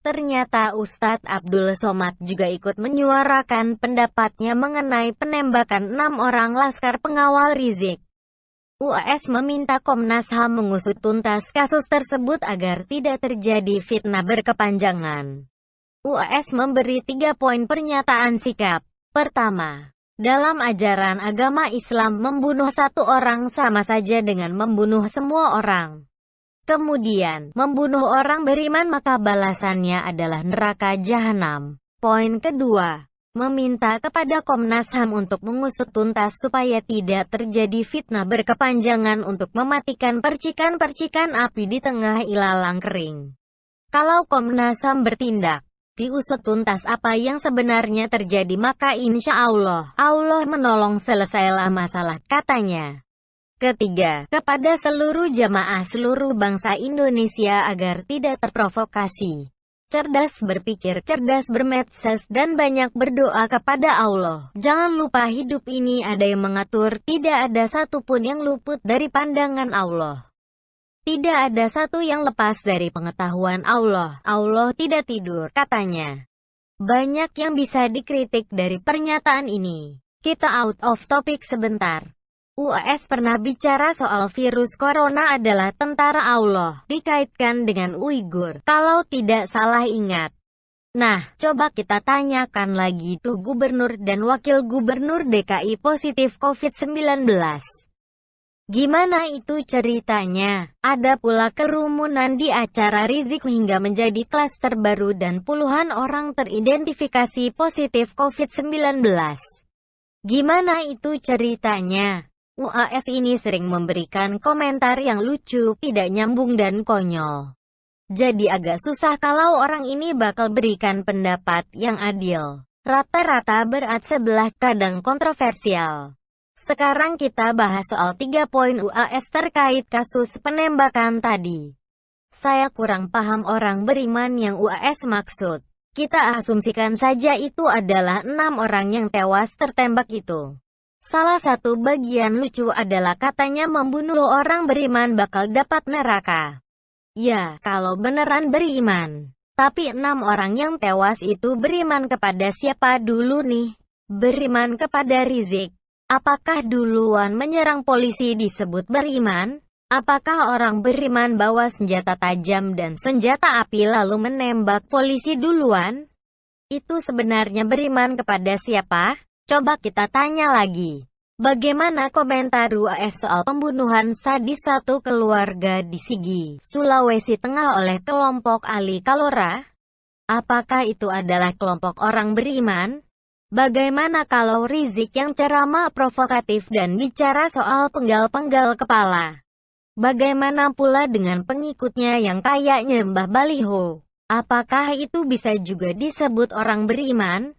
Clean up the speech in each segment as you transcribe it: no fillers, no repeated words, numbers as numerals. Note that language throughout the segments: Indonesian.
Ternyata Ustadz Abdul Somad juga ikut menyuarakan pendapatnya mengenai penembakan 6 orang laskar pengawal Rizik. UAS meminta Komnas HAM mengusut tuntas kasus tersebut agar tidak terjadi fitnah berkepanjangan. UAS memberi 3 poin pernyataan sikap. Pertama, dalam ajaran agama Islam membunuh satu orang sama saja dengan membunuh semua orang. Kemudian, membunuh orang beriman maka balasannya adalah neraka jahanam. Poin kedua, meminta kepada Komnas HAM untuk mengusut tuntas supaya tidak terjadi fitnah berkepanjangan untuk mematikan percikan-percikan api di tengah ilalang kering. Kalau Komnas HAM bertindak, diusut tuntas apa yang sebenarnya terjadi maka insya Allah menolong selesailah masalah, katanya. Ketiga, kepada seluruh jamaah seluruh bangsa Indonesia agar tidak terprovokasi. Cerdas berpikir, cerdas bermedsos, dan banyak berdoa kepada Allah. Jangan lupa hidup ini ada yang mengatur, tidak ada satupun yang luput dari pandangan Allah. Tidak ada satu yang lepas dari pengetahuan Allah. Allah tidak tidur, katanya. Banyak yang bisa dikritik dari pernyataan ini. Kita out of topic sebentar. UAS pernah bicara soal virus corona adalah tentara Allah, dikaitkan dengan Uighur, kalau tidak salah ingat. Nah, coba kita tanyakan lagi tuh gubernur dan wakil gubernur DKI positif COVID-19. Gimana itu ceritanya? Ada pula kerumunan di acara Rizik hingga menjadi klaster baru dan puluhan orang teridentifikasi positif COVID-19. Gimana itu ceritanya? UAS ini sering memberikan komentar yang lucu, tidak nyambung dan konyol. Jadi agak susah kalau orang ini bakal berikan pendapat yang adil. Rata-rata berat sebelah, kadang kontroversial. Sekarang kita bahas soal 3 poin UAS terkait kasus penembakan tadi. Saya kurang paham orang beriman yang UAS maksud. Kita asumsikan saja itu adalah 6 orang yang tewas tertembak itu. Salah satu bagian lucu adalah katanya membunuh orang beriman bakal dapat neraka. Ya, kalau beneran beriman. Tapi 6 orang yang tewas itu beriman kepada siapa dulu nih? Beriman kepada Rizik. Apakah duluan menyerang polisi disebut beriman? Apakah orang beriman bawa senjata tajam dan senjata api lalu menembak polisi duluan? Itu sebenarnya beriman kepada siapa? Coba kita tanya lagi. Bagaimana komentar UAS soal pembunuhan sadis satu keluarga di Sigi, Sulawesi Tengah oleh kelompok Ali Kalora? Apakah itu adalah kelompok orang beriman? Bagaimana kalau Rizik yang ceramah provokatif dan bicara soal penggal-penggal kepala? Bagaimana pula dengan pengikutnya yang kayaknya Mbah Baliho? Apakah itu bisa juga disebut orang beriman?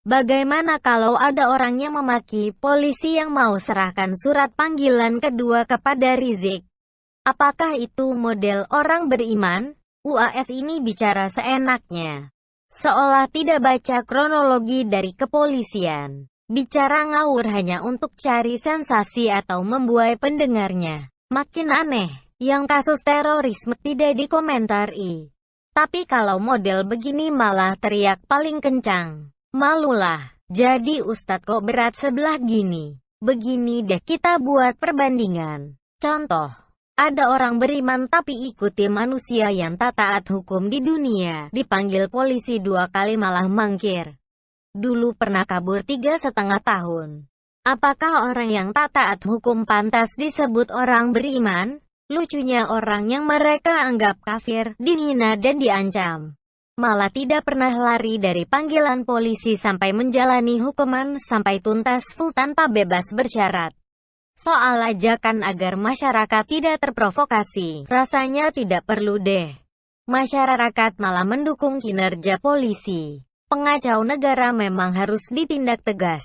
Bagaimana kalau ada orang yang memaki polisi yang mau serahkan surat panggilan kedua kepada Rizik? Apakah itu model orang beriman? UAS ini bicara seenaknya. Seolah tidak baca kronologi dari kepolisian. Bicara ngawur hanya untuk cari sensasi atau membuai pendengarnya. Makin aneh, yang kasus terorisme tidak dikomentari. Tapi kalau model begini malah teriak paling kencang. Malulah, jadi Ustadz kok berat sebelah gini. Begini deh kita buat perbandingan. Contoh, ada orang beriman tapi ikuti manusia yang tak taat hukum di dunia. Dipanggil polisi 2 kali malah mangkir. Dulu pernah kabur 3,5 tahun. Apakah orang yang tak taat hukum pantas disebut orang beriman? Lucunya orang yang mereka anggap kafir, dihina dan diancam. Malah tidak pernah lari dari panggilan polisi sampai menjalani hukuman sampai tuntas full tanpa bebas bersyarat. Soal ajakan agar masyarakat tidak terprovokasi, rasanya tidak perlu deh. Masyarakat malah mendukung kinerja polisi. Pengacau negara memang harus ditindak tegas.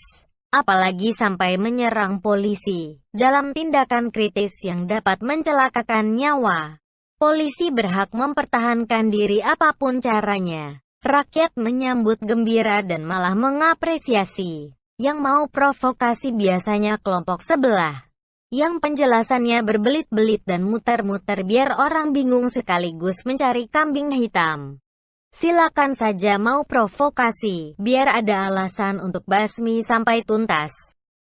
Apalagi sampai menyerang polisi, dalam tindakan kritis yang dapat mencelakakan nyawa. Polisi berhak mempertahankan diri apapun caranya. Rakyat menyambut gembira dan malah mengapresiasi. Yang mau provokasi biasanya kelompok sebelah. Yang penjelasannya berbelit-belit dan muter-muter biar orang bingung sekaligus mencari kambing hitam. Silakan saja mau provokasi, biar ada alasan untuk basmi sampai tuntas.